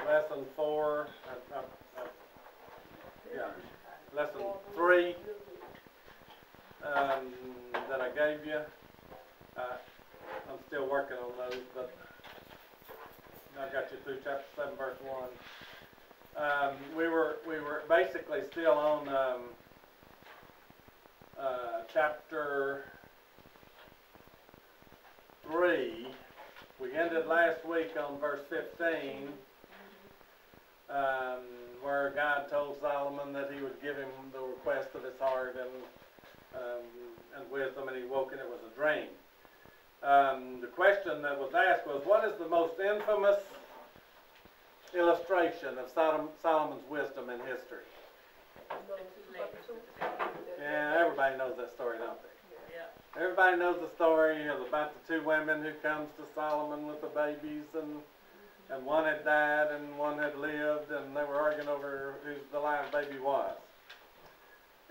lesson 4, yeah, lesson 3 that I gave you. I'm still working on those, but I got you through chapter 7, verse 1. We were basically still on chapter 3. We ended last week on verse 15, where God told Solomon that he would give him the request of his heart and wisdom, and he woke and it was a dream. The question that was asked was, what is the most infamous illustration of Solomon's wisdom in history? Yeah, everybody knows that story, don't they? Yeah. Everybody knows the story about the 2 women who comes to Solomon with the babies, and one had died and one had lived, and they were arguing over who the live baby was.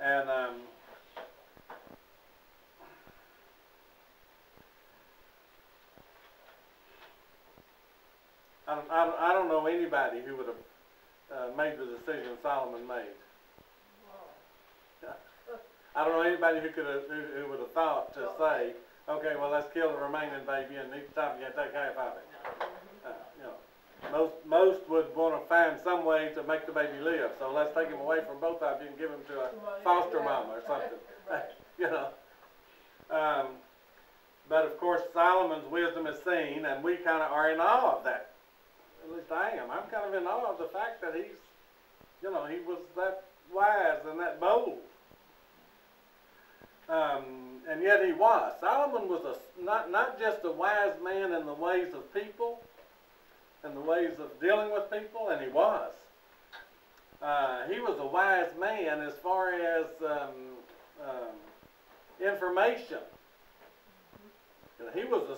And I don't know anybody who would have made the decision Solomon made. I don't know anybody who would have thought to say, okay, well, let's kill the remaining baby, and each time you take half of it. Most would want to find some way to make the baby live. So let's take him away from both of you and give him to a foster mama or something. But of course, Solomon's wisdom is seen, and we kind of are in awe of that. At least I am. I'm kind of in awe of the fact that he was that wise and that bold. And yet he was. Solomon was not just a wise man in the ways of people and the ways of dealing with people, and he was. He was a wise man as far as information. He was a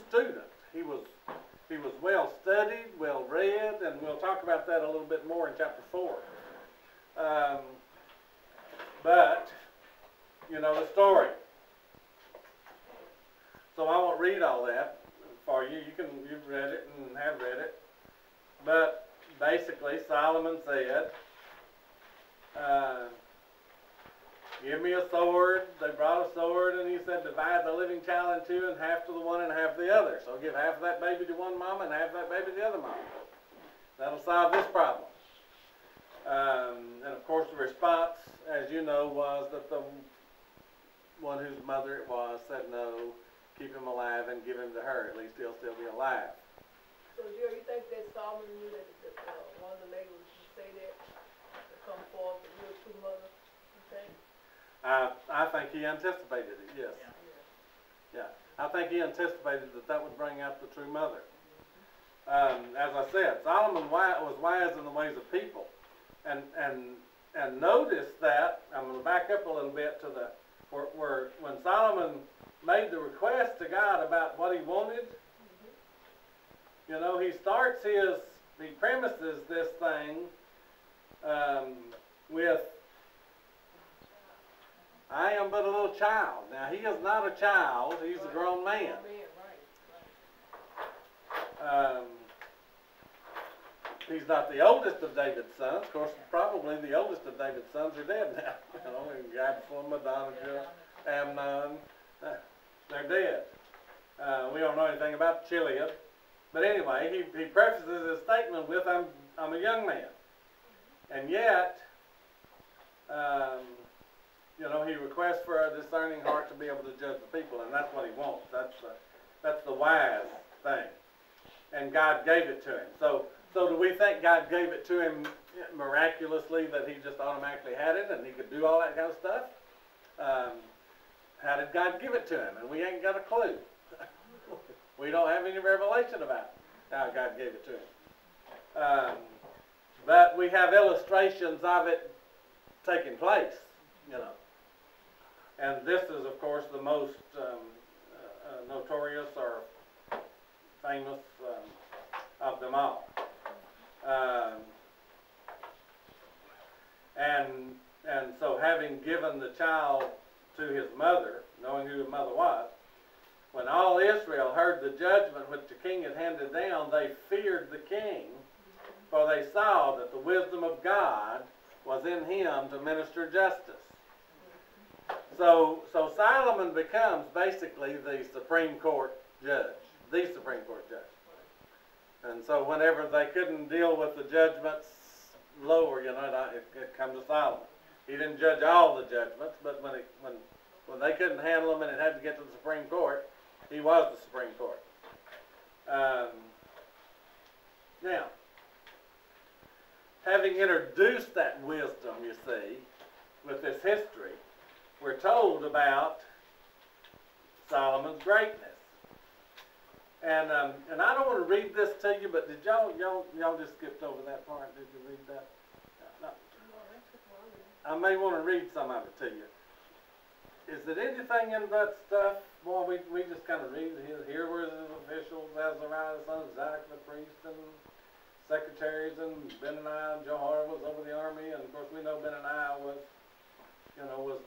student. He was well studied, well read, and we'll talk about that a little bit more in chapter 4. But you know the story. So I won't read all that for you. You've read it and have read it. But basically, Solomon said, give me a sword. They brought a sword, and he said, divide the living child in 2, and half to the one and half to the other. So give half of that baby to one mama and half of that baby to the other mama. That'll solve this problem. And of course, the response, as you know, was that the one whose mother it was said no, keep him alive and give him to her. At least he'll still be alive. So, Jerry, you think that Solomon knew that one of the ladies would say that to come forth, the real true mother? You think? I think he anticipated it. Yes. Yeah. I think he anticipated that would bring out the true mother. As I said, Solomon was wise in the ways of people, and notice that I'm going to back up a little bit to where when Solomon made the request to God about what he wanted, he premises this thing with, I am but a little child. Now, he is not a child, he's a grown man. He's not the oldest of David's sons. Of course, probably the oldest of David's sons are dead now. Absalom, Adonijah, Amnon, they're dead. We don't know anything about Chileab. But anyway, he prefaces his statement with, I'm a young man. And yet, he requests for a discerning heart to be able to judge the people, and that's what he wants. That's the wise thing. And God gave it to him. So do we think God gave it to him miraculously, that he just automatically had it and he could do all that kind of stuff? How did God give it to him? And we ain't got a clue. We don't have any revelation about how God gave it to him. But we have illustrations of it taking place, And this is, of course, the most notorious or famous of them all. And so having given the child to his mother, knowing who the mother was, when all Israel heard the judgment which the king had handed down, they feared the king for they saw that the wisdom of God was in him to minister justice. So Solomon becomes basically the Supreme Court judge, the Supreme Court judge. And so whenever they couldn't deal with the judgments lower, it comes to Solomon. He didn't judge all the judgments, but when they couldn't handle them and it had to get to the Supreme Court, he was the Supreme Court. Now, having introduced that wisdom, you see, with this history, we're told about Solomon's greatness. And I don't want to read this to you, but did y'all just skipped over that part? Did you read that? No. I may want to read some of it to you. Is there anything in that stuff? Boy, we just kind of read it. Here were his officials, Azariah, the son of Zadok, the priest, and secretaries, and Benaniah and Jehoiada was over the army. And of course, we know Benaniah was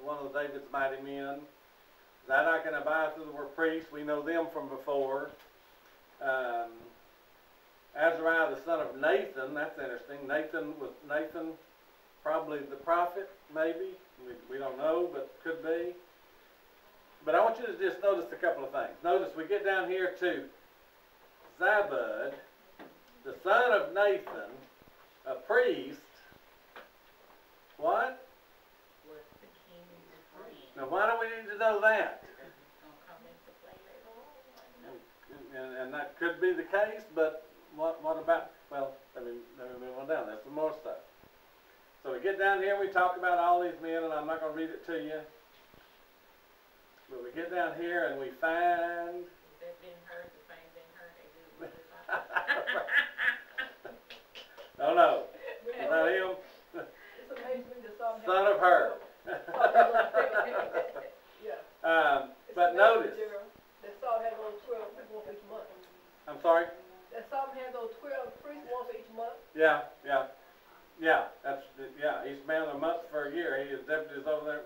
one of David's mighty men. Zadok and Abiathar were priests. We know them from before. Azariah, the son of Nathan, that's interesting. Nathan probably the prophet, maybe. We don't know, but could be. But I want you to just notice a couple of things. Notice we get down here to Zabud, the son of Nathan, a priest. What? Was the king's friend. Now, why do we need to know that? And that could be the case, but what about? Well, let me move on down. There's some more stuff. So we get down here, we talk about all these men, and I'm not going to read it to you. But we get down here and we find. They've been heard the same thing heard. They do. Oh no, is that him? It's amazing that some Son of her. Yeah. But notice. That Saul had those 12 priests once each month. I'm sorry? That Saul had those 12 priests once each month. Yeah. Each man a month for a year. He is deputies over there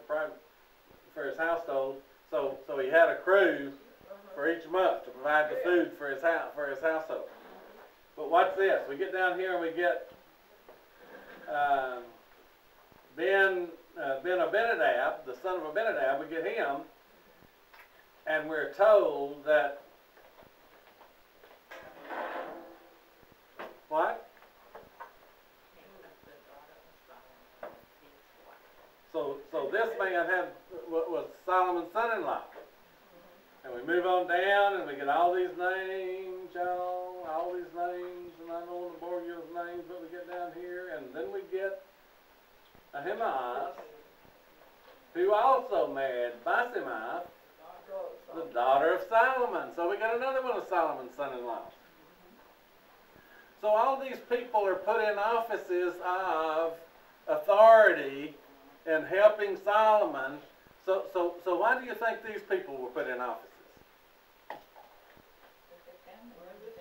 for his household. So he had a crew for each month to provide the food for his household. But watch this. We get down here and we get Ben Abinadab, the son of Abinadab. We get him, and we're told that what? So this man was Solomon's son-in-law. And we move on down and we get all these names, y'all, all these names, and I don't want to bore you with names, but we get down here, and then we get Ahimaaz, who also married Basemath, the daughter of Solomon. So we got another one of Solomon's son-in-laws. So all these people are put in offices of authority in helping Solomon. So why do you think these people were put in offices?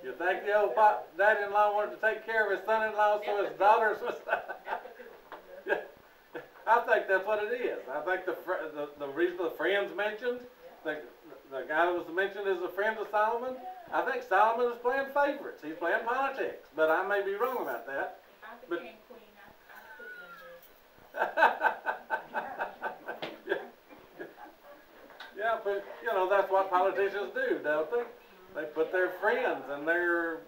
You think the old daddy-in-law wanted to take care of his son-in-law so his daughters was... I think that's what it is. I think the reason the friends mentioned, the guy that was mentioned as a friend of Solomon, I think Solomon is playing favorites. He's playing politics, but I may be wrong about that. If I became queen, I'd put in there. Yeah, but that's what politicians do, don't they? They put their friends and their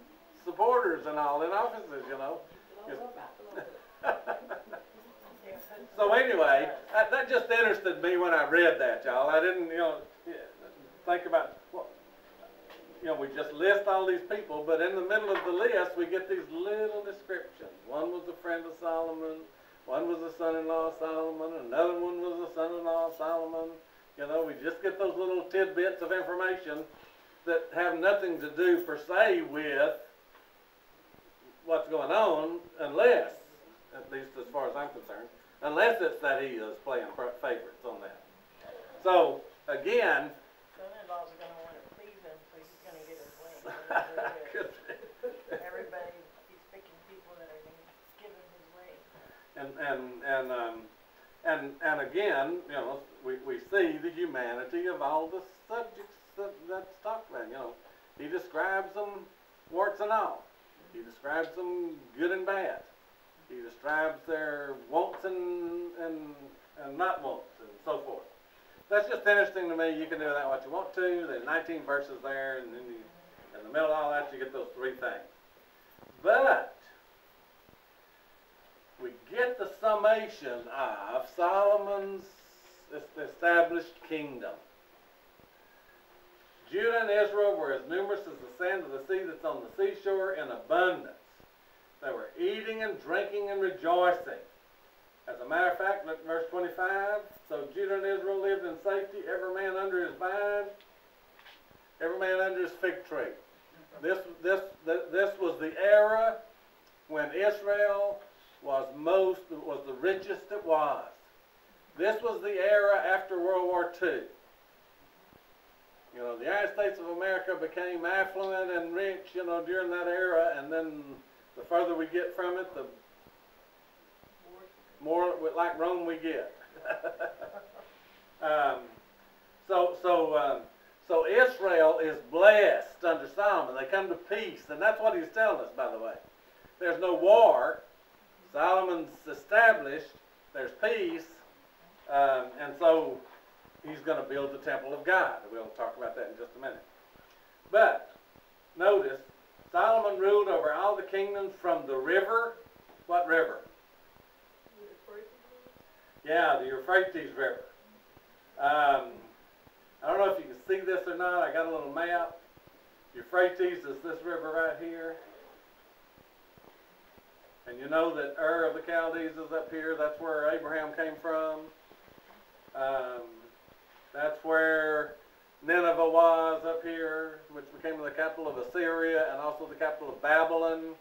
supporters and all in offices, So anyway, that just interested me when I read that, y'all. I didn't, think about, we just list all these people, but in the middle of the list, we get these little descriptions. One was a friend of Solomon, one was a son-in-law of Solomon, another one was a son-in-law of Solomon. We just get those little tidbits of information that have nothing to do, per se, with what's going on, unless, at least as far as I'm concerned, unless it's that he is playing favorites on that. So, again... Son-in-laws are going to want to please him, so he's going to get his way. Everybody, he's picking people that are going to give him his way. And again, we see the humanity of all the subjects that's talked about. He describes them warts and all. He describes them good and bad. He describes their wants and not wants and so forth. That's just interesting to me. You can do that what you want to. There's 19 verses there, and then in the middle of all that, you get those three things. But we get the summation of Solomon's established kingdom. Judah and Israel were as numerous as the sand of the sea that's on the seashore in abundance. They were eating and drinking and rejoicing. As a matter of fact, look at verse 25. So Judah and Israel lived in safety, every man under his vine, every man under his fig tree. This was the era when Israel was the richest it was. This was the era after World War II. You know, the United States of America became affluent and rich, you know, during that era, and then the further we get from it, the more like Rome we get. So Israel is blessed under Solomon. They come to peace, and that's what he's telling us, by the way. There's no war. Solomon's established. There's peace, and so he's going to build the temple of God. We'll talk about that in just a minute. But notice, Solomon ruled over all the kingdoms from the river. What river? Yeah, the Euphrates River. I don't know if you can see this or not. I got a little map. Euphrates is this river right here. And you know that Ur of the Chaldees is up here. That's where Abraham came from. That's where Nineveh was up here, which became the capital of Assyria and also the capital of Babylon.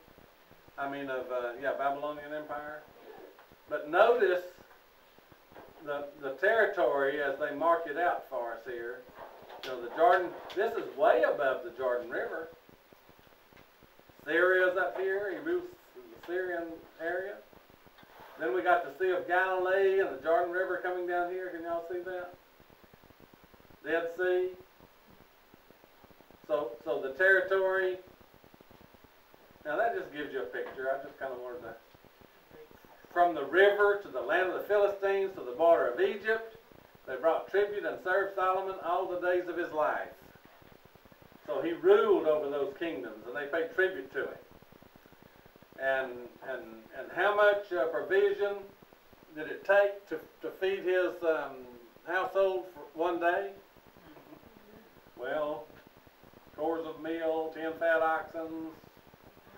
Babylonian Empire. But notice the territory as they mark it out for us here. You know, the Jordan, this is way above the Jordan River. Syria's up here. He rules the Syrian area. Then we got the Sea of Galilee and the Jordan River coming down here. Can y'all see that? Dead Sea. So the territory. Now that just gives you a picture. I just kind of wanted to. From the river to the land of the Philistines to the border of Egypt, they brought tribute and served Solomon all the days of his life. So he ruled over those kingdoms, and they paid tribute to him. And how much provision did it take to feed his household for one day? Well, cores of meal, 10 fat oxen,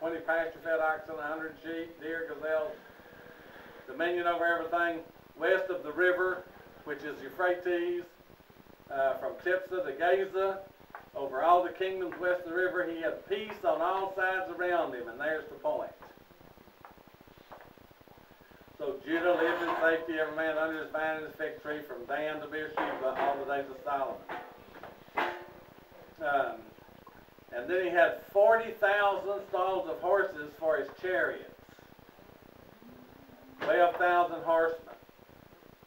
20 pasture-fed oxen, 100 sheep, deer, gazelles, dominion over everything west of the river, which is Euphrates, from Tipsah to Gaza, over all the kingdoms west of the river. He had peace on all sides around him, and there's the point. So Judah lived in safety, every man under his vine and his fig tree, from Dan to Beersheba, all the days of Solomon. And then he had 40,000 stalls of horses for his chariots. 12,000 horsemen.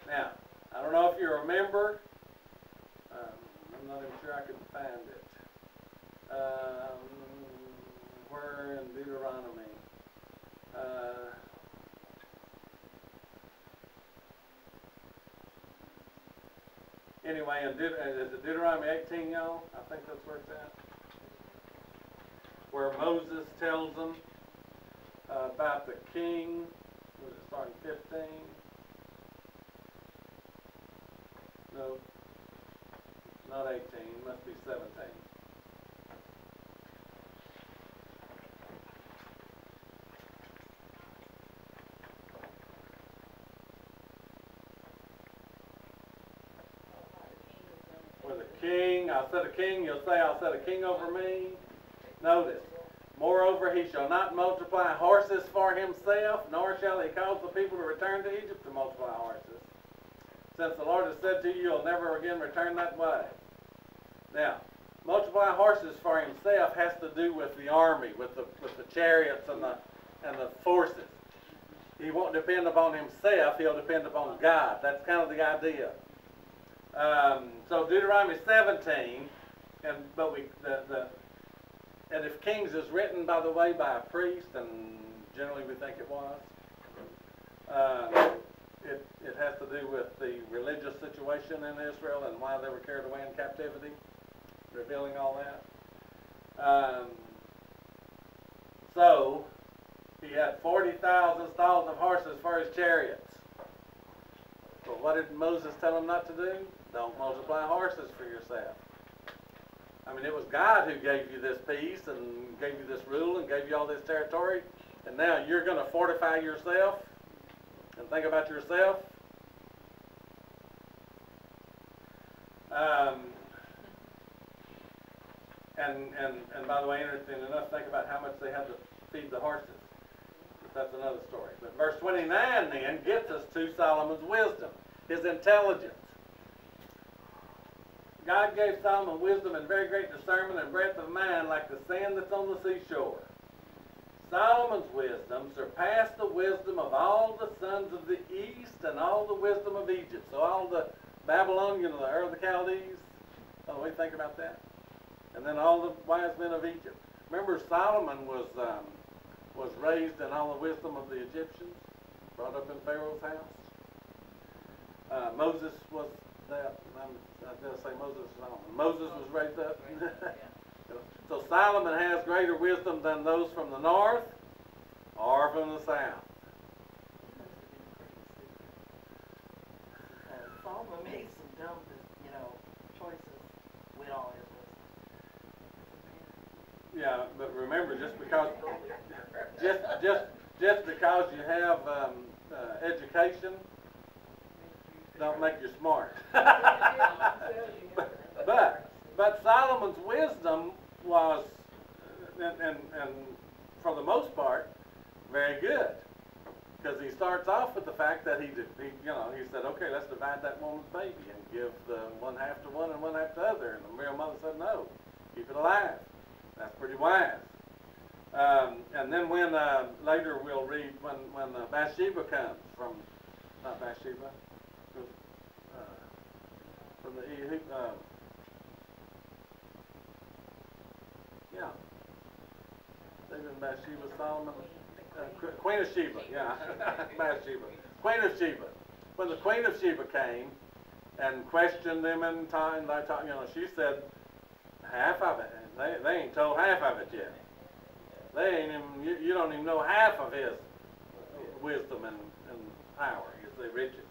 Now, I don't know if you remember. I'm not even sure I can find it. Where in Deuteronomy? Anyway, is it Deuteronomy 18, y'all? I think that's where it's at. Where Moses tells them about the king. Was it starting 15? No, not 18. Must be 17. Where the king, I'll set a king, you'll say, I'll set a king over me. Notice. Moreover, he shall not multiply horses for himself, nor shall he cause the people to return to Egypt to multiply horses. Since the Lord has said to you, you'll never again return that way. Now, multiply horses for himself has to do with the army, with the chariots and the forces. He won't depend upon himself, he'll depend upon God. That's kind of the idea. So Deuteronomy 17, And if Kings is written, by the way, by a priest, and generally we think it was, it has to do with the religious situation in Israel and why they were carried away in captivity, revealing all that. So, he had 40,000 stalls of horses for his chariots. But what did Moses tell him not to do? Don't multiply horses for yourself. I mean, it was God who gave you this peace and gave you this rule and gave you all this territory. And now you're going to fortify yourself and think about yourself. And by the way, interesting enough, think about how much they had to feed the horses. But that's another story. But verse 29 then gets us to Solomon's wisdom, his intelligence. God gave Solomon wisdom and very great discernment and breadth of mind like the sand that's on the seashore. Solomon's wisdom surpassed the wisdom of all the sons of the east and all the wisdom of Egypt. So all the Babylonian, or the Chaldees, oh, we think about that. And then all the wise men of Egypt. Remember, Solomon was raised in all the wisdom of the Egyptians, brought up in Pharaoh's house. Moses was that. I didn't say Moses was Solomon. Moses was raised up. So Solomon has greater wisdom than those from the north or from the south. Solomon made some dumb, choices with all his wisdom. Yeah, but remember, just because you have education, don't make you smart. but Solomon's wisdom was, and for the most part, very good. Because he starts off with the fact that he said, okay, let's divide that woman's baby and give the one half to one and one half to the other. And the real mother said, no, keep it alive. That's pretty wise. And then when later we'll read when Bathsheba comes from, not Bathsheba, from the David, Bathsheba, Solomon, Queen of Sheba, yeah, Bathsheba, Queen of Sheba. When the Queen of Sheba came and questioned them in time, she said half of it. They ain't told half of it yet. They ain't even, you don't even know half of his wisdom and power, you see, riches.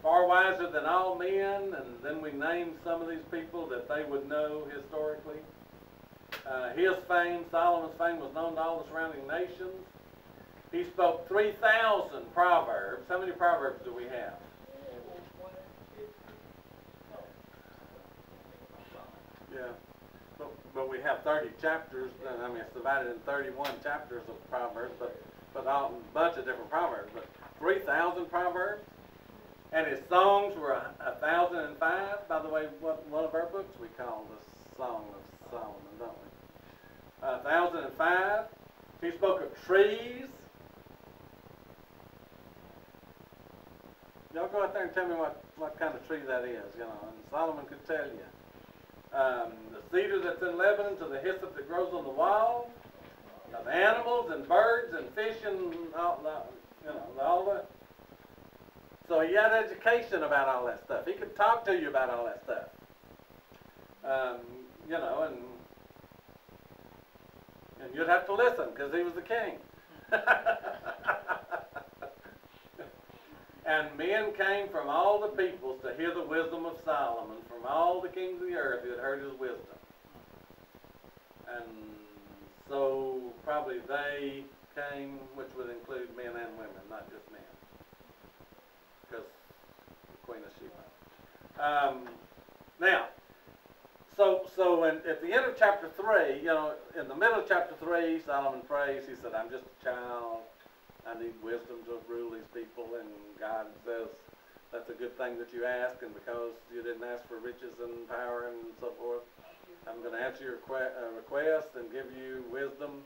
Far wiser than all men, and then we named some of these people that they would know historically. His fame, Solomon's fame, was known to all the surrounding nations. He spoke 3,000 proverbs. How many proverbs do we have? Yeah, but we have 30 chapters. I mean, it's divided in 31 chapters of Proverbs, but a bunch of different proverbs. But 3,000 proverbs, and his songs were 1,005. By the way, one of our books we call the Song of Solomon, don't we? 1,005. He spoke of trees. Y'all go out there and tell me what kind of tree that is, and Solomon could tell you. The cedar that's in Lebanon to the hyssop that grows on the wall, of animals and birds and fish and all the. So he had education about all that stuff. He could talk to you about all that stuff. And you'd have to listen because he was the king. And men came from all the peoples to hear the wisdom of Solomon, from all the kings of the earth who had heard his wisdom. And so probably they came, which would include men and women, not just men, because the Queen of Sheba. Now, so at the end of chapter 3, in the middle of chapter 3, Solomon prays. He said, I'm just a child. I need wisdom to rule these people. And God says, that's a good thing that you ask. And because you didn't ask for riches and power and so forth, I'm going to answer your request and give you wisdom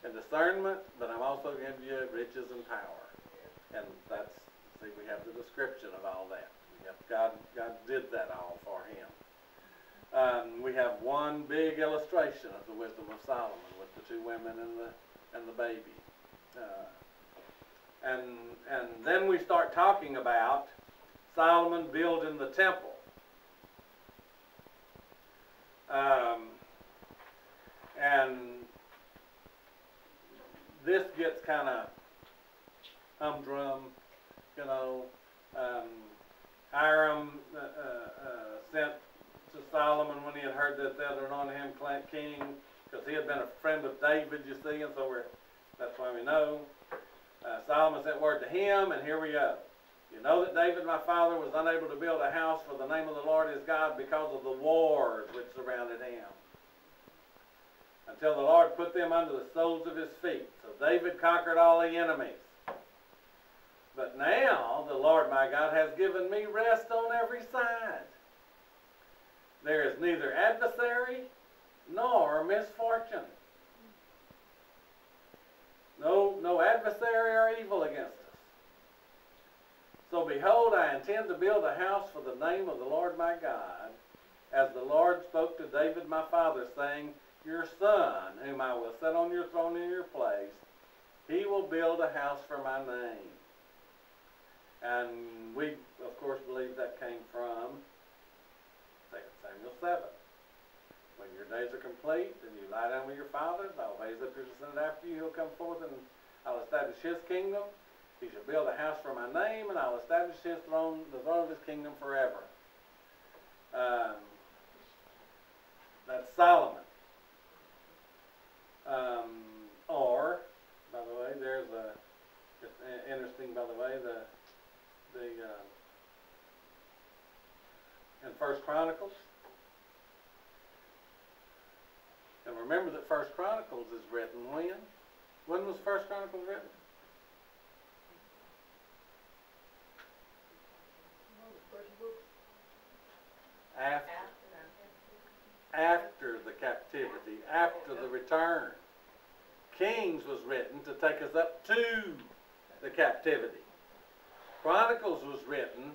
and discernment. But I'm also going to give you riches and power. And we have the description of all that. God did that all for him. We have one big illustration of the wisdom of Solomon with the two women and the baby. And then we start talking about Solomon building the temple. And this gets kind of humdrum, you know. Hiram sent to Solomon when he had heard that they had anointed him king, because he had been a friend of David, you see, and so that's why we know. Solomon sent word to him, and here we go. You know that David, my father, was unable to build a house for the name of the Lord his God because of the wars which surrounded him, until the Lord put them under the soles of his feet. So David conquered all the enemies. But now the Lord my God has given me rest on every side. There is neither adversary nor misfortune. No adversary or evil against us. So behold, I intend to build a house for the name of the Lord my God, as the Lord spoke to David my father, saying, your son, whom I will set on your throne in your place, he will build a house for my name. And we, of course, believe that came from 2 Samuel 7. When your days are complete and you lie down with your fathers, I'll raise up your descendant after you. He'll come forth and I'll establish his kingdom. He shall build a house for my name, and I'll establish his throne, the throne of his kingdom forever. That's Solomon. Or, by the way, there's it's interesting, by the way, in 1 Chronicles. And remember that 1 Chronicles is written when? When was 1 Chronicles written? After the captivity, after the return. Kings was written to take us up to the captivity. Chronicles was written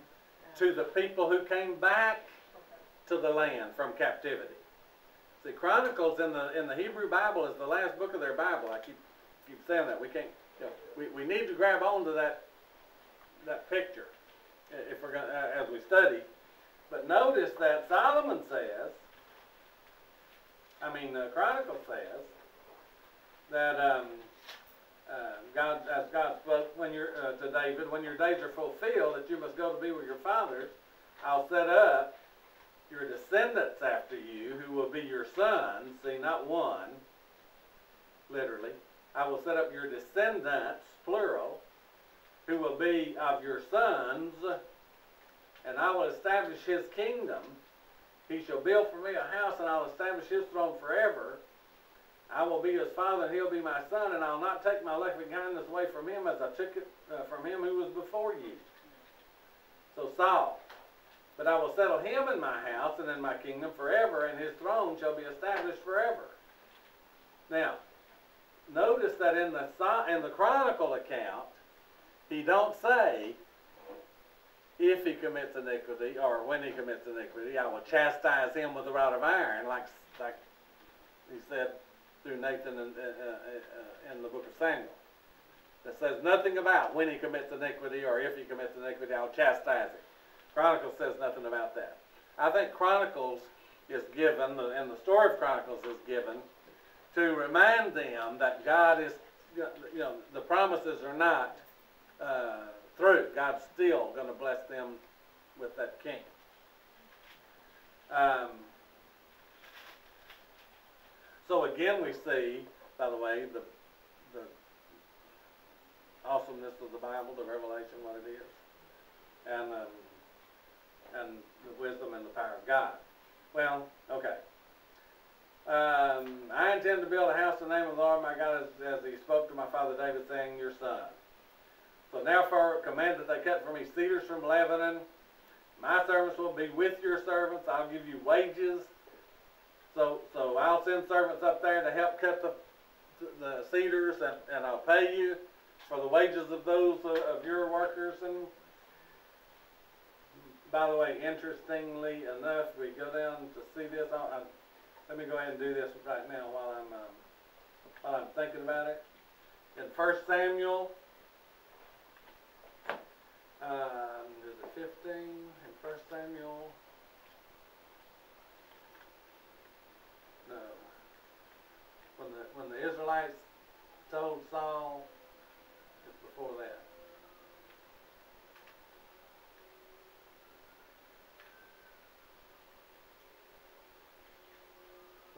to the people who came back to the land from captivity. See, Chronicles in the Hebrew Bible is the last book of their Bible. I keep saying that. We can't. You know, we need to grab onto that picture if we're going as we study. But notice that Solomon says, Chronicles says that God spoke to David, when your days are fulfilled, that you must go to be with your fathers, I'll set up your descendants after you, who will be your sons. See, not one, literally. I will set up your descendants, plural, who will be of your sons, and I will establish his kingdom. He shall build for me a house, and I'll establish his throne forever. I will be his father, and he'll be my son, and I'll not take my loving kindness away from him as I took it from him who was before you. So Saul. But I will settle him in my house and in my kingdom forever, and his throne shall be established forever. Now, notice that in the Chronicle account, he don't say, if he commits iniquity, or when he commits iniquity, I will chastise him with a rod of iron, like he said through Nathan in the book of Samuel. That says nothing about when he commits iniquity, or if he commits iniquity, I'll chastise him. Chronicles says nothing about that. I think Chronicles is given, and the story of Chronicles is given, to remind them that God is, the promises are not through. God's still going to bless them with that king. So again we see, by the way, the awesomeness of the Bible, the revelation, what it is, and the wisdom and the power of God. Well, okay. I intend to build a house in the name of the Lord my God, as he spoke to my father David, saying, your son. So therefore command that they cut for me cedars from Lebanon. My servants will be with your servants. I'll give you wages. So I'll send servants up there to help cut the cedars, and I'll pay you for the wages of those of your workers. And by the way, interestingly enough, we go down to see this. Let me go ahead and do this right now while I'm thinking about it. In 1 Samuel, is it 15? In 1 Samuel, no. When the Israelites told Saul, it's before that.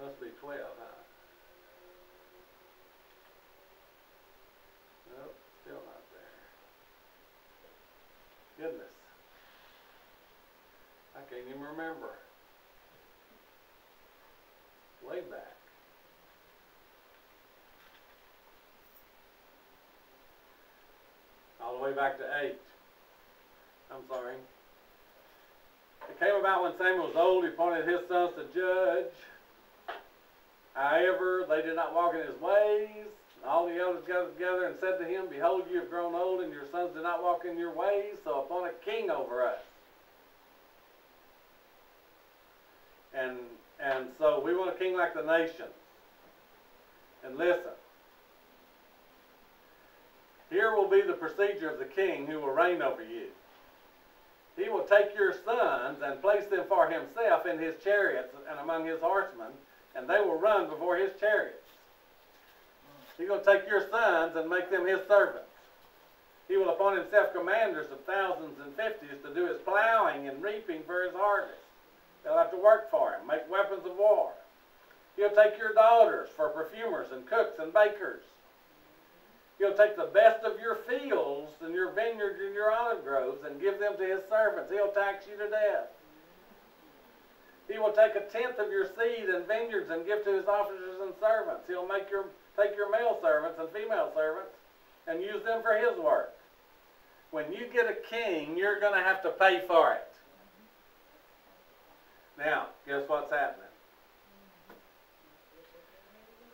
Must be 12, huh? Nope, still not there. Goodness. I can't even remember. Way back. All the way back to 8. I'm sorry. It came about when Samuel was old, he appointed his sons to judge. However, they did not walk in his ways. All the elders gathered together and said to him, Behold, you have grown old, and your sons do not walk in your ways, so appoint a king over us. And so we want a king like the nations. And listen, here will be the procedure of the king who will reign over you. He will take your sons and place them for himself in his chariots and among his horsemen, and they will run before his chariots. He's going to take your sons and make them his servants. He will appoint himself commanders of thousands and fifties to do his plowing and reaping for his harvest. They'll have to work for him, make weapons of war. He'll take your daughters for perfumers and cooks and bakers. He'll take the best of your fields and your vineyards and your olive groves and give them to his servants. He'll tax you to death. He will take 1/10 of your seed and vineyards and give to his officers and servants. He'll take your male servants and female servants and use them for his work. When you get a king, you're going to have to pay for it. Now, guess what's happening?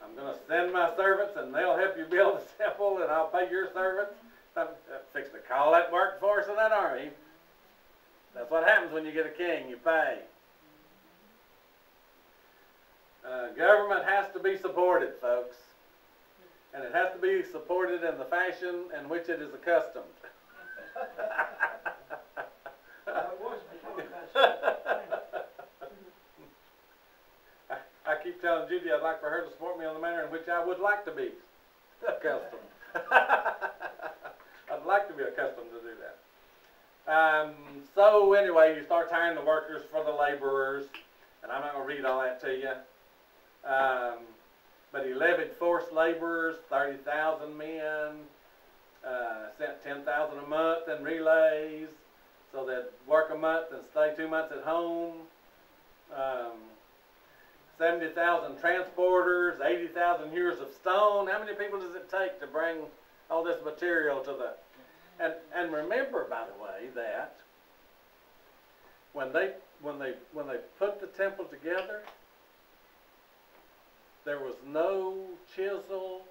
I'm going to send my servants and they'll help you build a temple, and I'll pay your servants. I'm fixing to call that workforce of that army. That's what happens when you get a king. You pay. Government has to be supported, folks. And it has to be supported in the fashion in which it is accustomed. I keep telling Judy I'd like for her to support me on the manner in which I would like to be accustomed. I'd like to be accustomed to do that. So anyway, you start hiring the workers for the laborers, and I'm not going to read all that to you. But he levied forced laborers, 30,000 men, sent 10,000 a month in relays, so they'd work a month and stay 2 months at home. 70,000 transporters, 80,000 hewers of stone. How many people does it take to bring all this material to the... And remember, by the way, that when they put the temple together, there was no chisel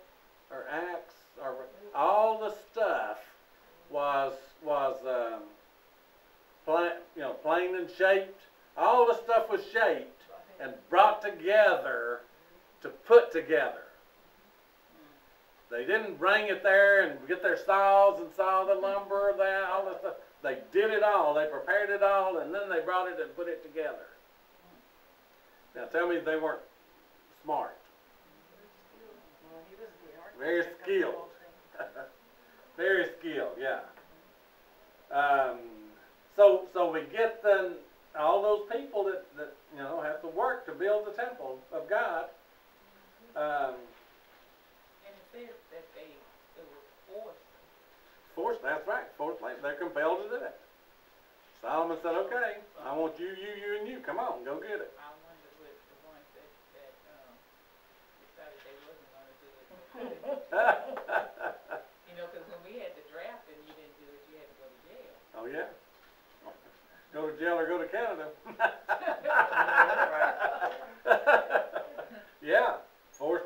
or axe, or all the stuff was plain and shaped. All the stuff was shaped and brought together to put together. They didn't bring it there and get their saws and saw the lumber, all the stuff. They did it all. They prepared it all, and then they brought it and put it together. Now tell me they weren't smart. Very skilled. Very skilled, yeah. So we get all those people that have to work to build the temple of God. And it says that they were forced. Forced, that's right. Forced labor. They're compelled to do it. Solomon said, okay, I want you, and you. Come on, go get it. I wonder what the ones that decided they wasn't going to do it. Because when we had the draft and you didn't do it, you had to go to jail. Oh, yeah. Go to jail or go to Canada. Yeah. Forced,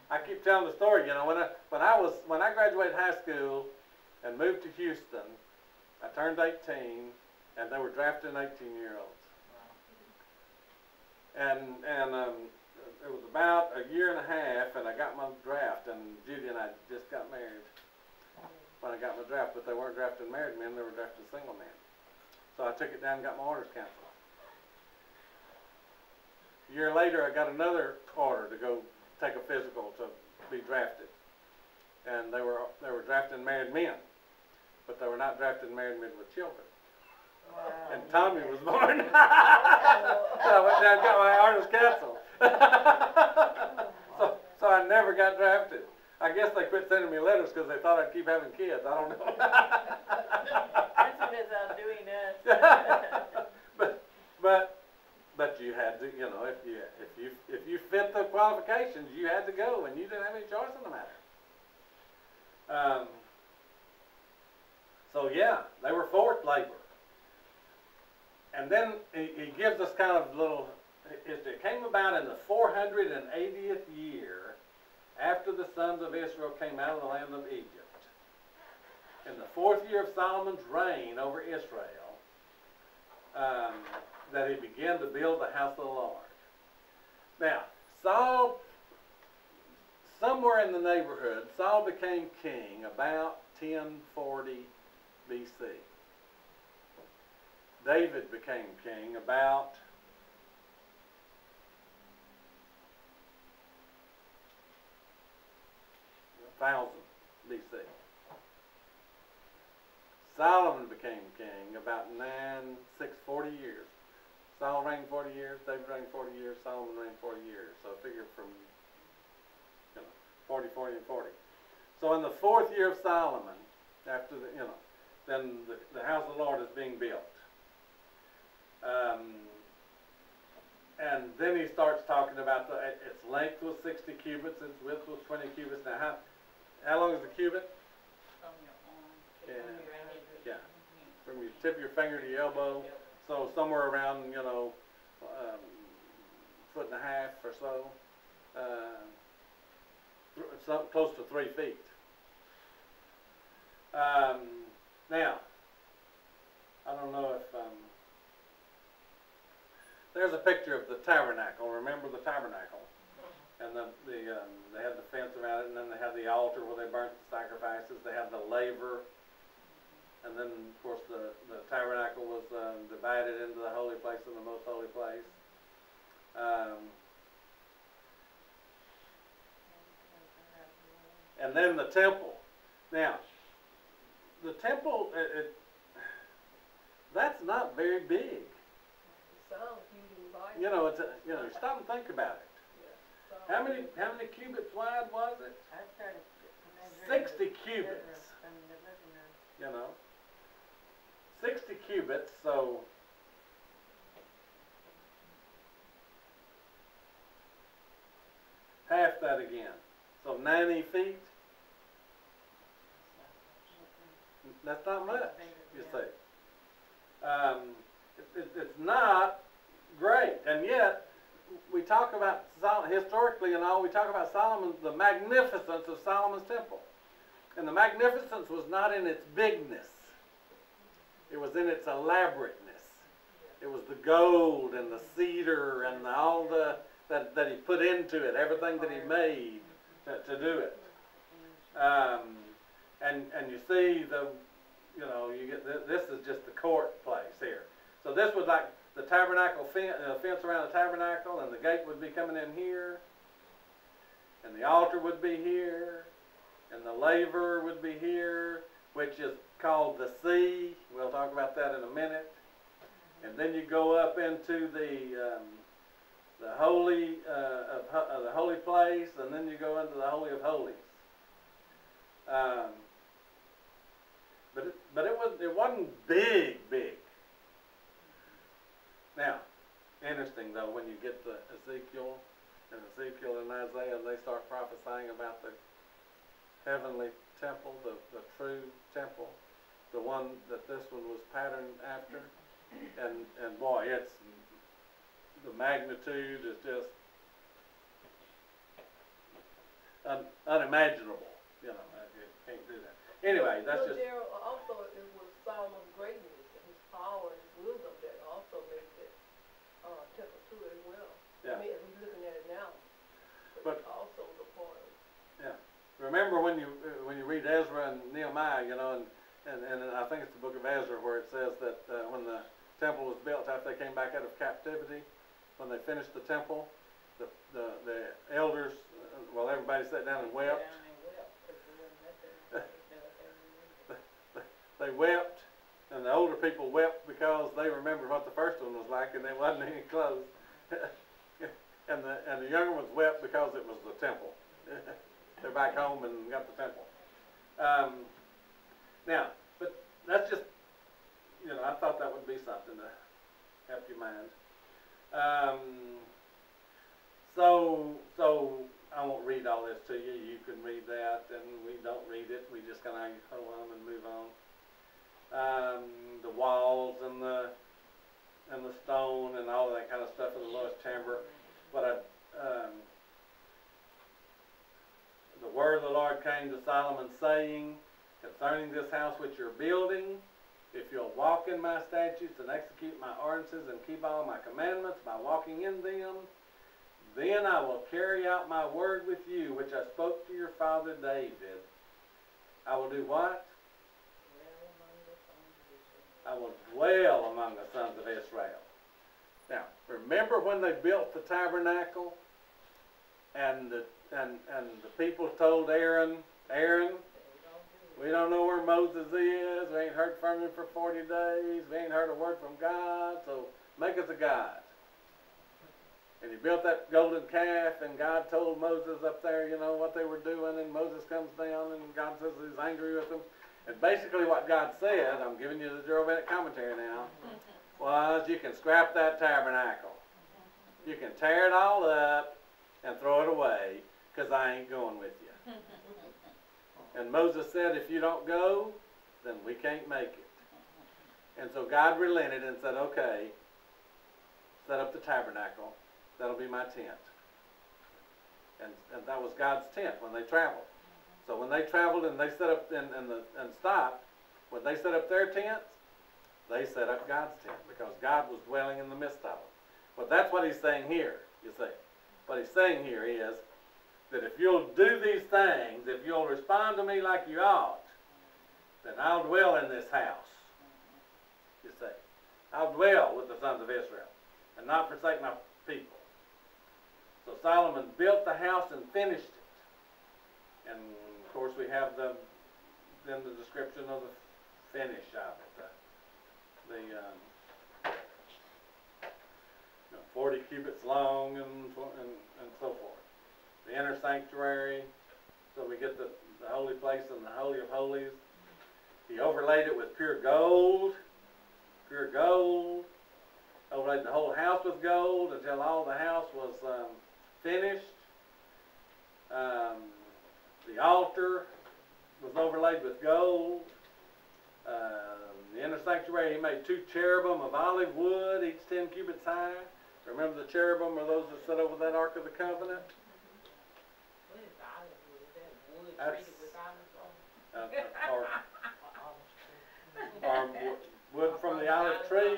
I keep telling the story, when I graduated high school and moved to Houston, I turned 18, and they were drafting 18-year-olds. And it was about a year and a half, and I got my draft, and Judy and I just got married when I got my draft, but they weren't drafting married men, they were drafting single men. So I took it down and got my orders canceled. A year later, I got another order to go take a physical to be drafted. And they were drafting married men, but they were not drafting married men with children. Wow. And Tommy was born. So I went down and got my orders canceled. So I never got drafted. I guess they quit sending me letters because they thought I'd keep having kids. I don't know. Christmas is outdoing us. But you had to, you know, if you fit the qualifications, you had to go, and you didn't have any choice in the matter. So yeah, they were forced labor. And then he gives us kind of little history. It came about in the 480th year after the sons of Israel came out of the land of Egypt. In the 4th year of Solomon's reign over Israel, that he began to build the house of the Lord. Now, Saul, somewhere in the neighborhood, Saul became king about 1040 BC. David became king about 1000 BC. Solomon became king about 640 years. Saul reigned 40 years, David reigned 40 years, Solomon reigned 40 years. So figure from 40, 40, and 40. So in the 4th year of Solomon, after then the house of the Lord is being built. And then he starts talking about its length was 60 cubits, its width was 20 cubits. Now, how long is a cubit? From your arm to Yeah. your right hand. Yeah. From your tip of your finger to your elbow. So somewhere around, foot and a half or so. Close to 3 feet. Now, I don't know if there's a picture of the tabernacle. Remember the tabernacle? And they had the fence around it, and then they had the altar where they burnt the sacrifices. They had the laver, and then of course the tabernacle was divided into the holy place and the most holy place. And then the temple. Now, the temple, that's not very big. It sounds huge in the Bible. Stop and think about it. Yeah, How many cubits wide was it? I started measuring 60 cubits. from the living room. 60 cubits, so half that again. So 90 feet. That's not much, you see. It's not great, and yet we talk about historically and all. We talk about Solomon, the magnificence of Solomon's temple, and the magnificence was not in its bigness; it was in its elaborateness. It was the gold and the cedar and all that he put into it, everything that he made to do it. And you see you get this is just the court place here. So this was like the tabernacle fence around the tabernacle, and the gate would be coming in here, and the altar would be here, and the laver would be here, which is called the sea. We'll talk about that in a minute. And then you go up into the holy the holy place, and then you go into the holy of holies. But it wasn't big. Now, interesting though, when you get to Ezekiel and Isaiah, they start prophesying about the heavenly temple, the true temple, the one that this one was patterned after, and boy, it's the magnitude is just unimaginable. You can't do that. Anyway, that's just. There also it was Solomon's greatness and his power and his remember when you read Ezra and Nehemiah, you know, and I think it's the book of Ezra where it says that when the temple was built after they came back out of captivity, when they finished the temple, the elders, well, everybody sat down and wept. They wept, and the older people wept because they remembered what the first one was like, and there wasn't any clothes. and the younger ones wept because it was the temple. They're back home and got the temple. Now, but that's just, you know, I thought that would be something to help your mind. So I won't read all this to you. You can read that, and we don't read it. We just kind of hold on and move on. The walls and the stone and all that kind of stuff in the lowest chamber. But the word of the Lord came to Solomon, saying, concerning this house which you're building, if you'll walk in my statutes and execute my ordinances and keep all my commandments by walking in them, then I will carry out my word with you, which I spoke to your father David. I will do what? I will dwell among the sons of Israel. Now, remember when they built the tabernacle, and the people told Aaron, we don't know where Moses is. We ain't heard from him for 40 days. We ain't heard a word from God, so make us a god. And he built that golden calf, and God told Moses up there, you know, what they were doing, and Moses comes down, and God says he's angry with them. And basically what God said, I'm giving you the Jeroboam commentary now, was you can scrap that tabernacle. You can tear it all up and throw it away, because I ain't going with you. And Moses said, if you don't go, then we can't make it. And so God relented and said, okay, set up the tabernacle. That'll be my tent. And that was God's tent when they traveled. So when they traveled and they set up and stopped, when they set up their tents, they set up God's tent because God was dwelling in the midst of them. But that's what he's saying here, you see. What he's saying here is that if you'll do these things, if you'll respond to me like you ought, then I'll dwell in this house, you see. I'll dwell with the sons of Israel and not forsake my people. So Solomon built the house and finished it. And of course we have the description of the finish of it. The 40 cubits long and so forth. The inner sanctuary, so we get the holy place and the Holy of Holies. He overlaid it with pure gold. Overlaid the whole house with gold until all the house was finished. The altar was overlaid with gold. The inner sanctuary, he made 2 cherubim of olive wood, each 10 cubits high. Remember the cherubim are those that sit over that Ark of the Covenant? What is olive wood? Is that wood treated with olive oil? Or wood from the olive tree,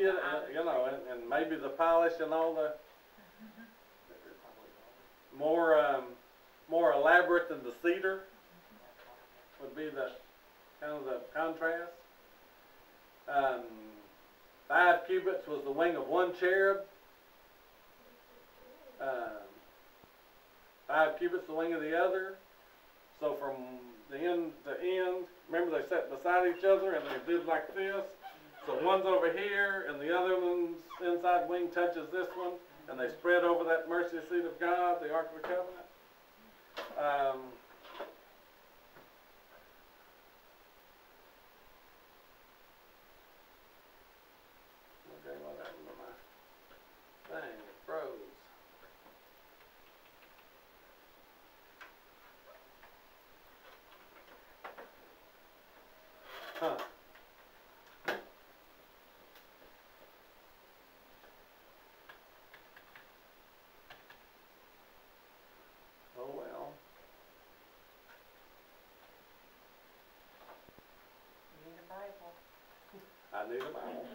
you know, and maybe the polish and all the more elaborate than the cedar would be the kind of the contrast. 5 cubits was the wing of one cherub. 5 cubits the wing of the other. So from the end to end, remember they sat beside each other and they did like this. So one's over here and the other one's inside wing touches this one, and they spread over that mercy seat of God, the Ark of the Covenant. Okay, what happened to my thing? It froze. Huh. Oh well. Need a Bible. I need a Bible.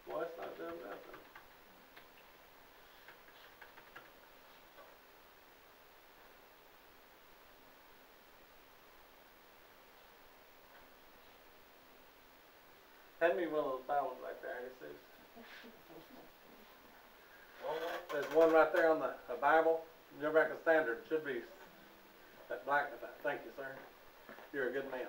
Well, it's not doing nothing. Hand me one of those Bibles back there, Jesus. There's one right there on the Bible. New American Standard. Should be that black. Thank you, sir. You're a good man.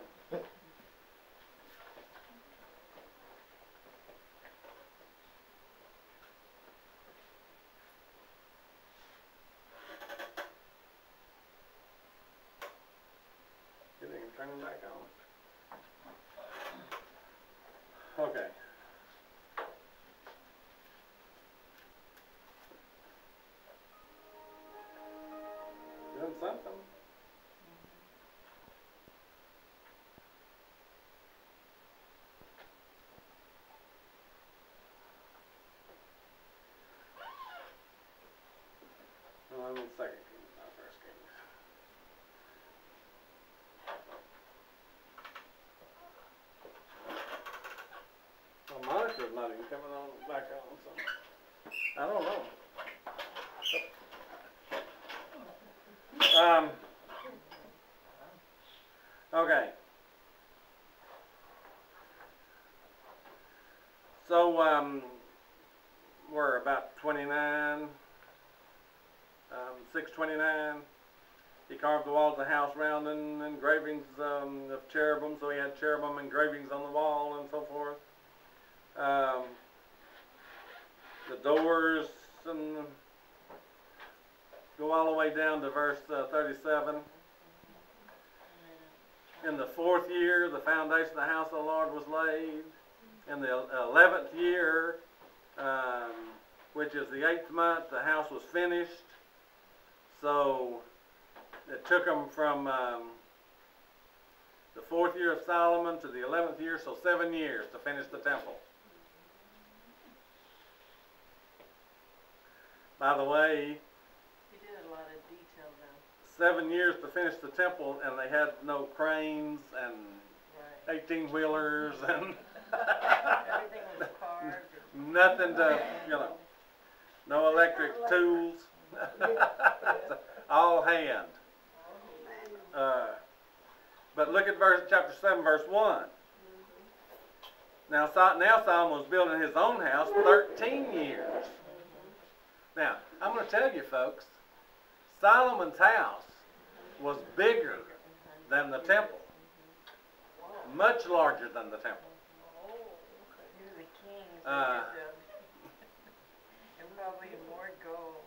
You didn't even turn them back on. Okay. Doing something. Well, I'm in Second Kings, not First Kings. My monitor's not even coming on back on, so I don't know. Okay. So, we're about 29, 629. He carved the walls of the house round and engravings of cherubim, so he had cherubim engravings on the wall and so forth. The doors and go all the way down to verse 37. In the 4th year, the foundation of the house of the Lord was laid. In the 11th year, which is the 8th month, the house was finished. So it took them from the 4th year of Solomon to the 11th year, so 7 years to finish the temple. By the way, You did a lot of detail though. 7 years to finish the temple, and they had no cranes and Right. 18-wheelers and Everything was carved. nothing to, no electric tools, all hand. But look at chapter 7, verse 1. Now Solomon was building his own house 13 years. Now, I'm going to tell you folks, Solomon's house was bigger than the temple. Much larger than the temple. He was a king. So Uh, and probably more gold.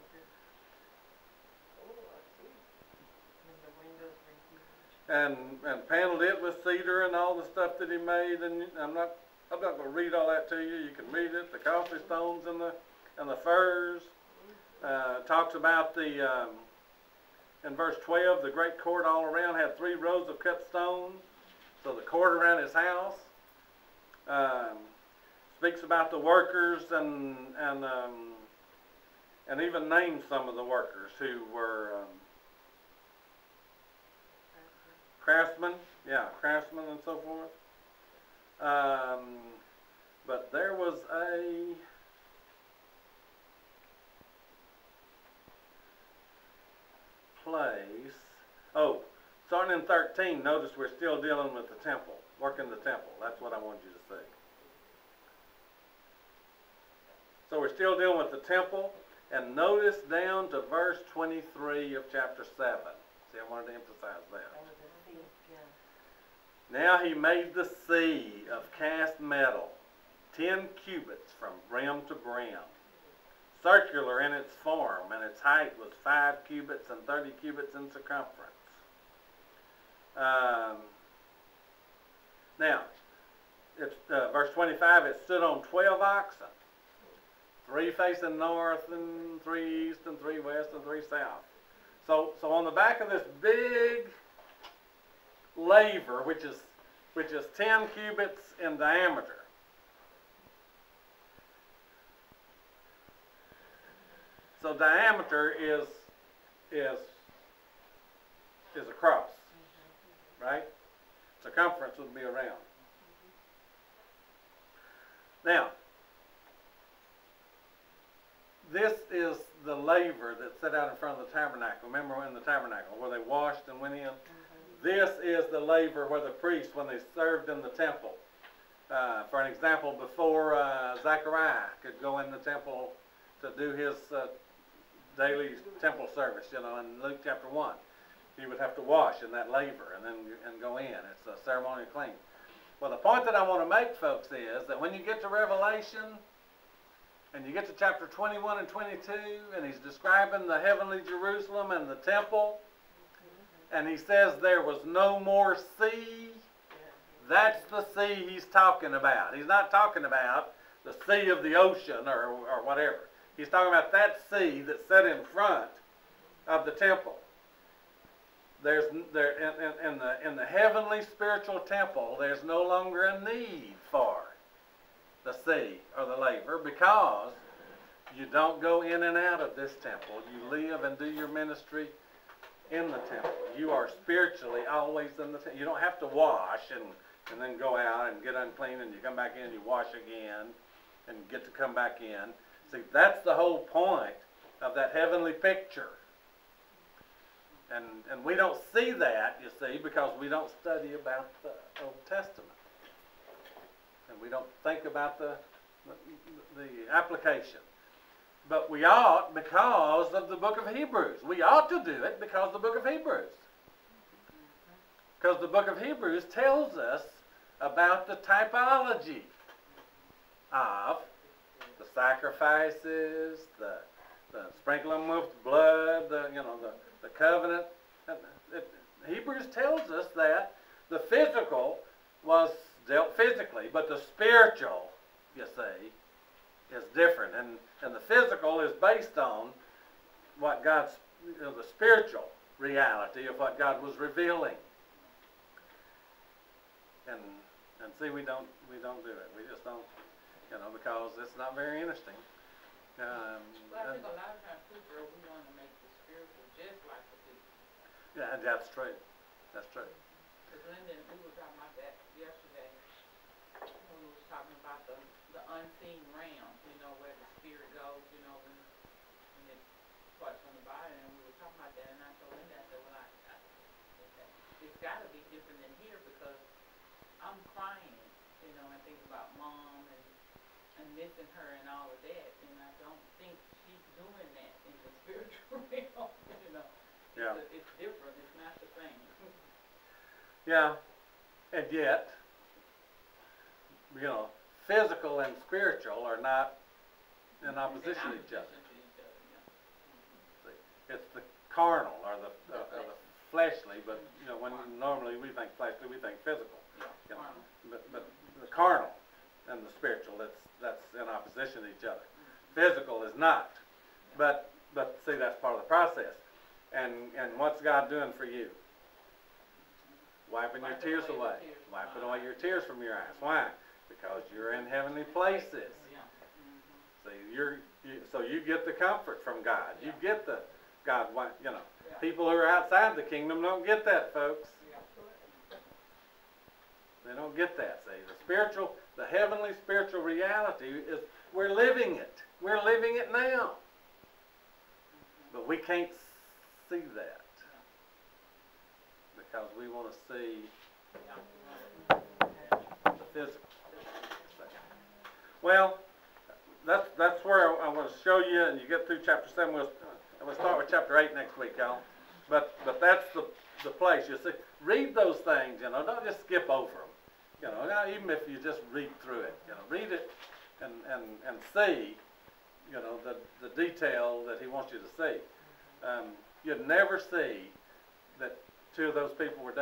And the windows were huge. and paneled it with cedar and all the stuff that he made, and I'm not going to read all that to you. You can read it. The costly stones and the firs. Talks about in verse 12, the great court all around had 3 rows of cut stones. So the court around his house speaks about the workers and even names some of the workers who were craftsmen, craftsmen and so forth. But there was a place. Oh, starting in 13, notice we're still dealing with the temple, working the temple. That's what I want you to see. So we're still dealing with the temple, and notice down to verse 23 of chapter 7. See, I wanted to emphasize that. Now he made the sea of cast metal, 10 cubits from brim to brim, circular in its form, and its height was 5 cubits and 30 cubits in circumference. Now, it's, verse 25, it stood on 12 oxen, 3 facing north and 3 east and 3 west and 3 south. So on the back of this big laver, which is 10 cubits in diameter, so diameter is a cross, right? Circumference would be around. Now, this is the laver that set out in front of the tabernacle. Remember in the tabernacle where they washed and went in? This is the laver where the priests, when they served in the temple, For an example, before Zechariah could go in the temple to do his daily temple service, you know, in Luke chapter 1, he would have to wash in that laver and go in. It's a ceremonial clean. Well, the point that I want to make, folks, is that when you get to Revelation and you get to chapter 21 and 22, and he's describing the heavenly Jerusalem and the temple, and he says there was no more sea, that's the sea he's talking about. He's not talking about the sea of the ocean or whatever. He's talking about that sea that's set in front of the temple. There's in the heavenly spiritual temple, there's no longer a need for the sea or the laver, because you don't go in and out of this temple. You live and do your ministry in the temple. You are spiritually always in the temple. You don't have to wash and then go out and get unclean, and you come back in, you wash again, and get to come back in. See, that's the whole point of that heavenly picture. And we don't see that, you see, because we don't study about the Old Testament. And we don't think about the application. But we ought because of the book of Hebrews. We ought to do it because of the book of Hebrews. Because the book of Hebrews tells us about the typology of the sacrifices, the sprinkling with blood, the covenant. Hebrews tells us that the physical was dealt physically, but the spiritual, you see, is different. And the physical is based on what God's, the spiritual reality of what God was revealing. And see, we don't do it. We just don't, because it's not very interesting. Well, I think a lot of times too, girl, we want to make the spiritual just like the physical. Yeah, and that's true. That's true. Because Linda, we were talking about that yesterday. When we was talking about the unseen realm, where the spirit goes, when it parts from the body, and we were talking about that, and I told Linda, I said, well, it's got to be different than here, because I'm crying, and think about Mom and missing her and all of that, and I don't think she's doing that in the spiritual realm, Yeah. It's different, it's not the same. Yeah, and yet, physical and spiritual are not in opposition to each other. See, it's the carnal or the fleshly, but when normally we think fleshly, we think physical. But the carnal and the spiritual, that's in opposition to each other. Physical is not. But see, that's part of the process. And what's God doing for you? Wiping your tears away. Wiping away your tears from your eyes. Why? Because you're in heavenly places. See, so you get the comfort from God. You get the God. People who are outside the kingdom don't get that, folks. They don't get that. See, the heavenly spiritual reality is we're living it. We're living it now. But we can't see that because we want to see the physical. Well, that's where I want to show you, and you get through chapter 7. We'll start with chapter 8 next week, y'all. But that's the place. You see, read those things. Don't just skip over them. Even if you just read through it, read it and see, the detail that he wants you to see. You'd never see that two of those people were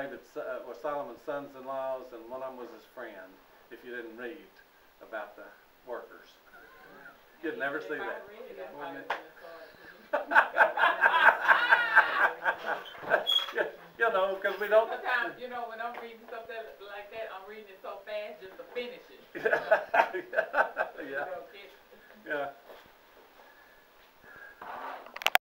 Solomon's sons-in-laws, and one of them was his friend, if you didn't read about the workers. You'd never see that. Because we don't. Sometimes, when I'm reading something like that, I'm reading it so fast just to finish it. Yeah.